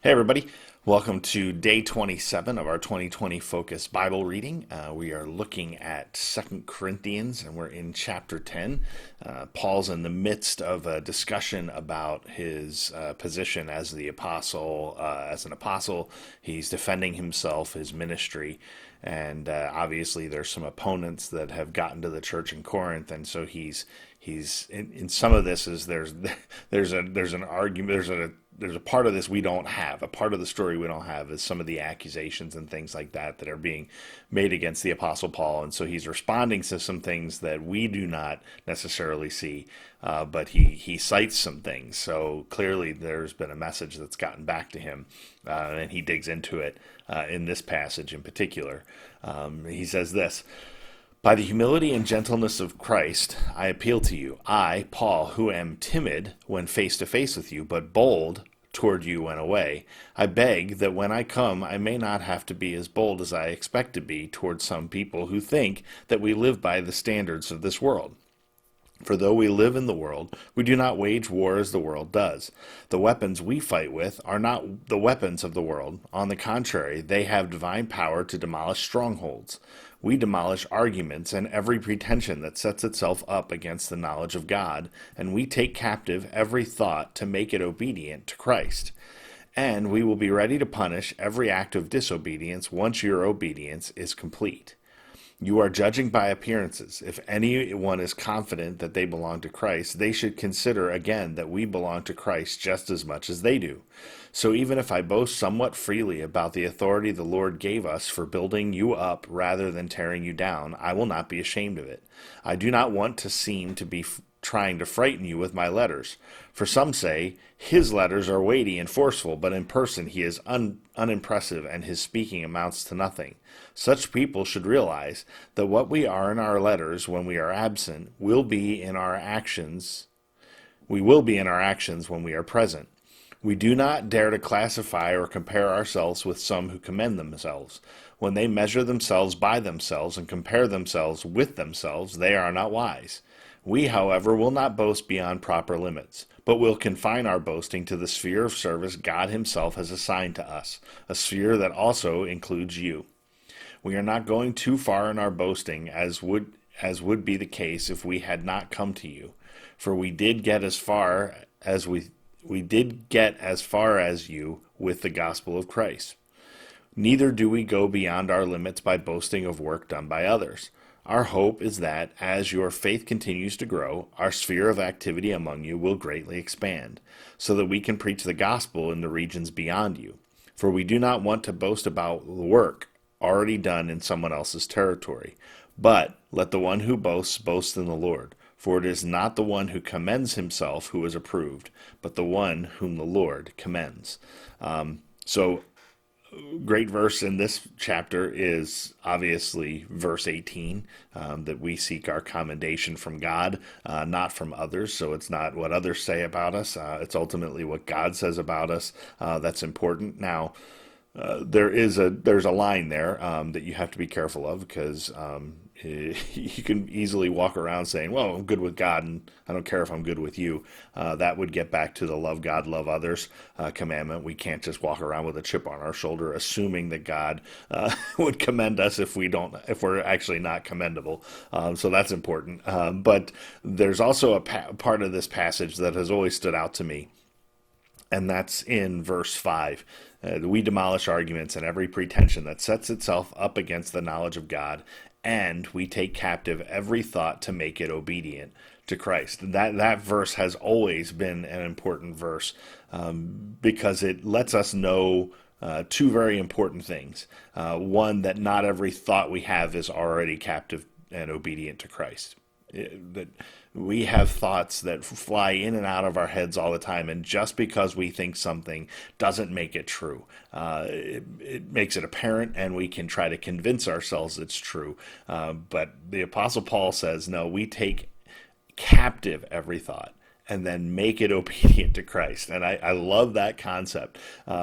Hey, everybody. Welcome to day 27 of our 2020 Focus Bible reading. We are looking at Second Corinthians and we're in chapter 10. Paul's in the midst of a discussion about his position as the apostle. As an apostle, he's defending himself, his ministry, and obviously there's some opponents that have gotten to the church in Corinth, and so he's in some of this is there's an argument, there's a part of this we don't have. A part of the story we don't have is some of the accusations and things like that that are being made against the Apostle Paul. And so he's responding to some things that we do not necessarily see, but he cites some things. So clearly there's been a message that's gotten back to him, and he digs into it in this passage in particular. He says this. By the humility and gentleness of Christ, I appeal to you. I, Paul, who am timid when face to face with you, but bold toward you when away. I beg that when I come, I may not have to be as bold as I expect to be toward some people who think that we live by the standards of this world. For though we live in the world, we do not wage war as the world does. The weapons we fight with are not the weapons of the world. On the contrary, they have divine power to demolish strongholds. We demolish arguments and every pretension that sets itself up against the knowledge of God, and we take captive every thought to make it obedient to Christ. And we will be ready to punish every act of disobedience once your obedience is complete. You are judging by appearances. If anyone is confident that they belong to Christ, they should consider again that we belong to Christ just as much as they do. So even if I boast somewhat freely about the authority the Lord gave us for building you up rather than tearing you down, I will not be ashamed of it. I do not want to seem to be trying to frighten you with my letters. For some say, his letters are weighty and forceful, but in person he is unimpressive and his speaking amounts to nothing. Such people should realize that what we are in our letters when we are absent will be in our actions. We will be in our actions when we are present. We do not dare to classify or compare ourselves with some who commend themselves. When they measure themselves by themselves and compare themselves with themselves, they are not wise. We, however, will not boast beyond proper limits, but will confine our boasting to the sphere of service God himself has assigned to us, a sphere that also includes you. We are not going too far in our boasting, as would be the case if we had not come to you, for we did get as far as you with the gospel of Christ. Neither do we go beyond our limits by boasting of work done by others. Our hope is that, as your faith continues to grow, our sphere of activity among you will greatly expand, so that we can preach the gospel in the regions beyond you. For we do not want to boast about the work already done in someone else's territory. But let the one who boasts boast in the Lord. For it is not the one who commends himself who is approved, but the one whom the Lord commends. So great verse in this chapter is obviously verse 18, that we seek our commendation from God, not from others. So it's not what others say about us. It's ultimately what God says about us that's important. Now, there's a line there that you have to be careful of, because you can easily walk around saying, well, I'm good with God and I don't care if I'm good with you. That would get back to the love God, love others commandment. We can't just walk around with a chip on our shoulder assuming that God would commend us if we're actually not commendable. So that's important. But there's also a part of this passage that has always stood out to me, and that's in verse 5. We demolish arguments and every pretension that sets itself up against the knowledge of God, and we take captive every thought to make it obedient to Christ. That verse has always been an important verse, because it lets us know two very important things. One, that not every thought we have is already captive and obedient to Christ. That we have thoughts that fly in and out of our heads all the time, and just because we think something doesn't make it true. It makes it apparent, and we can try to convince ourselves it's true. But the Apostle Paul says, no, we take captive every thought and then make it obedient to Christ. And I love that concept,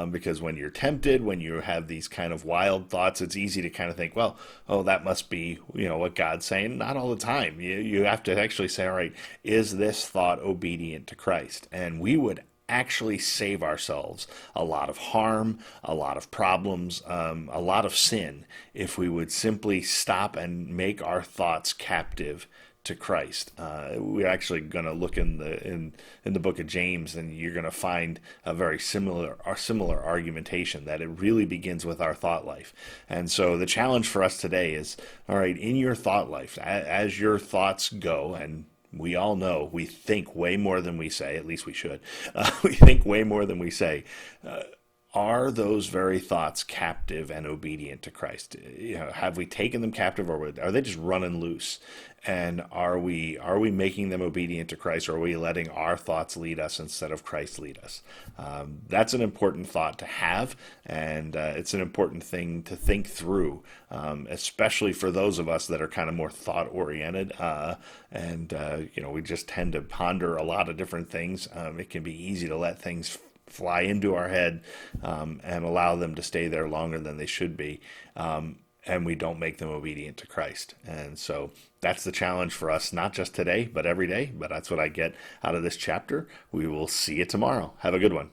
because when you're tempted, when you have these kind of wild thoughts, it's easy to kind of think, well, oh, that must be, what God's saying. Not all the time. You have to actually say, all right, is this thought obedient to Christ? And we would actually save ourselves a lot of harm, a lot of problems, a lot of sin if we would simply stop and make our thoughts captive to Christ. We're actually going to look in the book of James, and you're going to find a very similar argumentation that it really begins with our thought life. And so the challenge for us today is, all right, in your thought life, as your thoughts go, and we all know we think way more than we say. At least we should. We think way more than we say. Are those very thoughts captive and obedient to Christ? Have we taken them captive, or are they just running loose? And are we making them obedient to Christ, or are we letting our thoughts lead us instead of Christ lead us? That's an important thought to have, and it's an important thing to think through, especially for those of us that are kind of more thought oriented, and we just tend to ponder a lot of different things. It can be easy to let things fly into our head, and allow them to stay there longer than they should be, and we don't make them obedient to Christ. And so that's the challenge for us, not just today, but every day. But that's what I get out of this chapter. We will see you tomorrow. Have a good one.